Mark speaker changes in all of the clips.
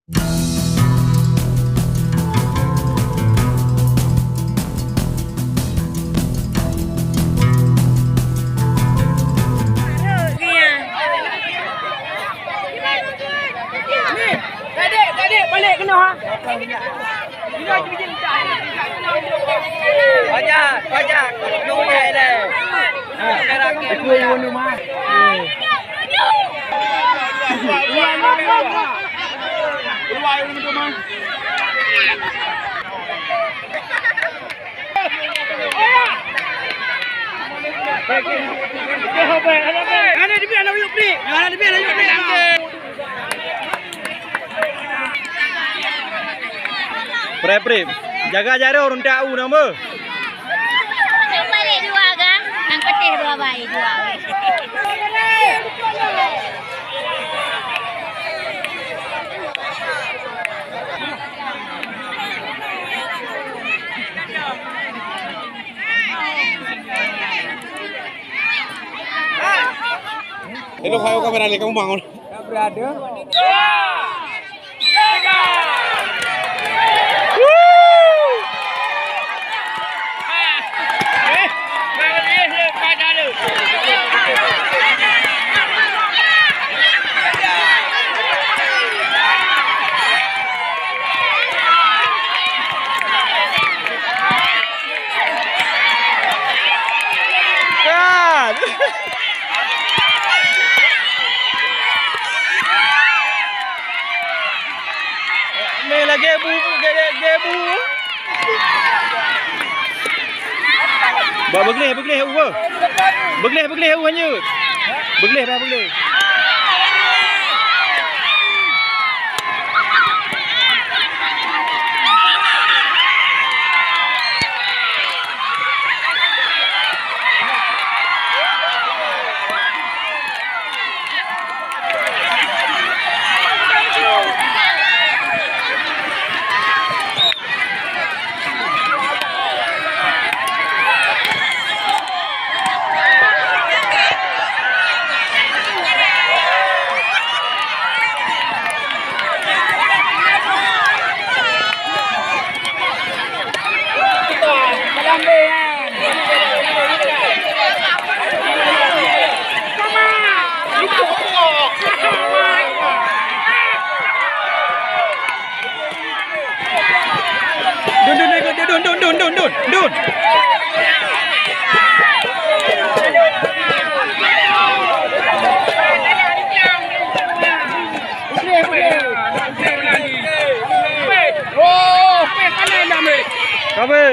Speaker 1: balik kena ha. Banyak. Nunggu ada. Aku yang rumah.
Speaker 2: Prep, jaga jarak orang tahu nama.
Speaker 3: Yang balik dua kan? Yang petih dua baik dua.
Speaker 2: Hello, kayo kamera ni kamu bangun.
Speaker 1: Berada.
Speaker 2: Gebu. Begleh apa? Begleh hanya. Begleh. Dun. Kabe.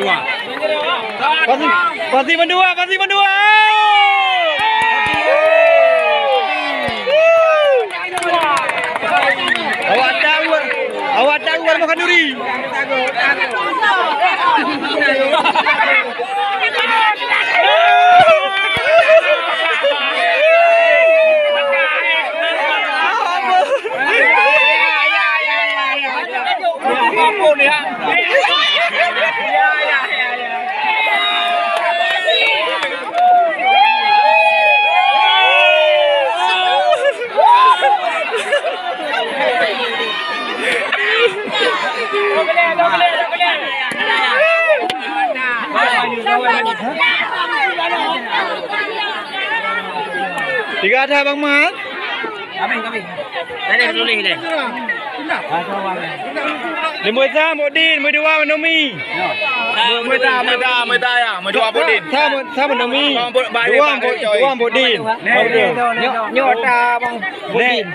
Speaker 2: Dua. Pasti mendua. Awak tahu makan duri. Tiga ada Bang Mat.
Speaker 1: Kami. Tadi tulis deh.
Speaker 2: Limoi sa Modin, moi dua Manomi.
Speaker 1: Moi ta ya, moi dua Bodin.
Speaker 2: Sa Manomi. Dua Bodin.
Speaker 1: Nyota Bang.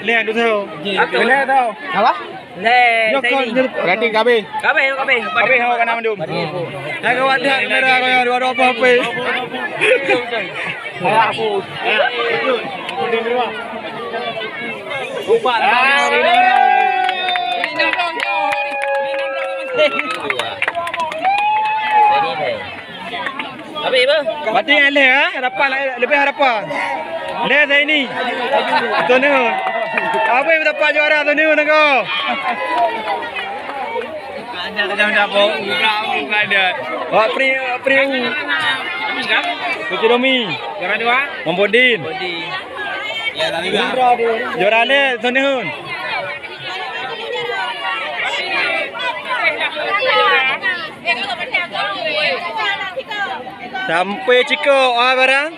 Speaker 2: Le tu theo.
Speaker 1: Le tau. Apa? Le.
Speaker 2: Berarti Kabe. Kabe hawa kana mandum. Hai kawan dah kamera kau dua apa.
Speaker 1: Aku. Bodin dua. Lupa.
Speaker 2: Batin Aleh harapan lebih harapan. Le saya ini. Tahun ni. Apa yang dapat juara tahun ni nego?
Speaker 1: Jangan dapur. Buka ada.
Speaker 2: Wah pri. Kucu Domi.
Speaker 1: Juara dua.
Speaker 2: Mombodin.
Speaker 1: Ya tadi
Speaker 2: Juara le tahun ni. Sampai Ciko barang.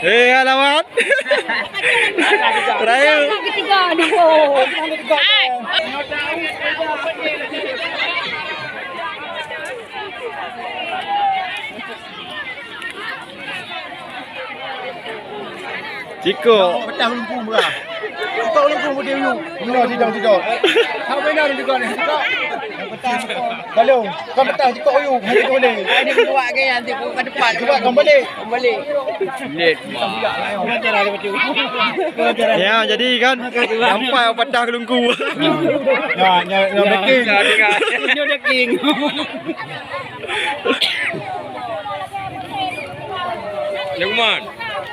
Speaker 2: Alamat. Terakhir.
Speaker 3: Ketiga aduh.
Speaker 2: Ciko.
Speaker 4: Petang lungku murah. Kau lungku model you. Murah tidak. Kau benar juga ni. Kalau kau petang kau you, hari tu boleh.
Speaker 1: Ini buat ke nanti ke depan.
Speaker 4: Cuba kau balik.
Speaker 1: Late.
Speaker 2: Ya, jadi kan sampai patah kelungku.
Speaker 4: Nya backing.
Speaker 1: Ini udah king. Lukman,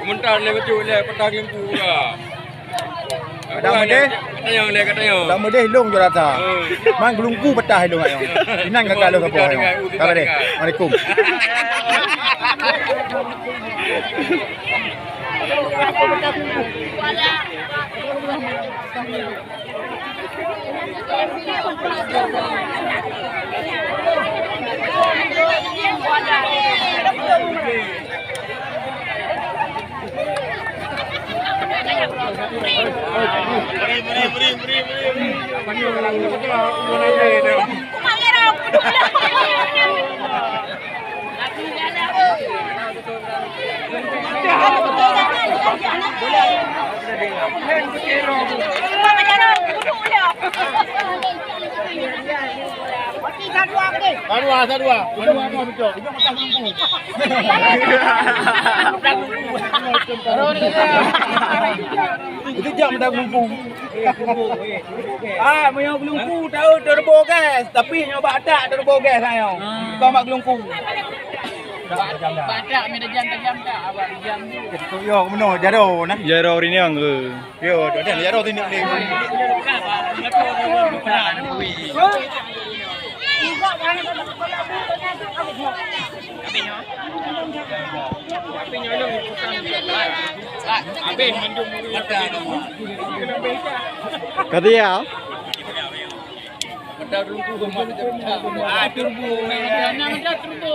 Speaker 1: komentar le betul le petang lembu lah. Kata yang.
Speaker 4: Lama dia hilung je rata. Mang gelungku petah hilung ayong. Inang kakak lu kapo ayong. Kakak deh. Assalamualaikum. Dua. Udah apa betul? Itu makan mampu. Itu jam dah lumpuh. Menyau gelungku tahu turbo gas, tapi nyoba atak turbo gas sayang. Kau mak gelungku.
Speaker 1: Badak ni dah jam tak abang jam tu.
Speaker 4: Yo, kemana? Jaro nah.
Speaker 2: Jaro rini ang.
Speaker 4: Yo, dah jaro sini ni.
Speaker 2: Kata ya.
Speaker 1: Turbo. Nama dia turbo.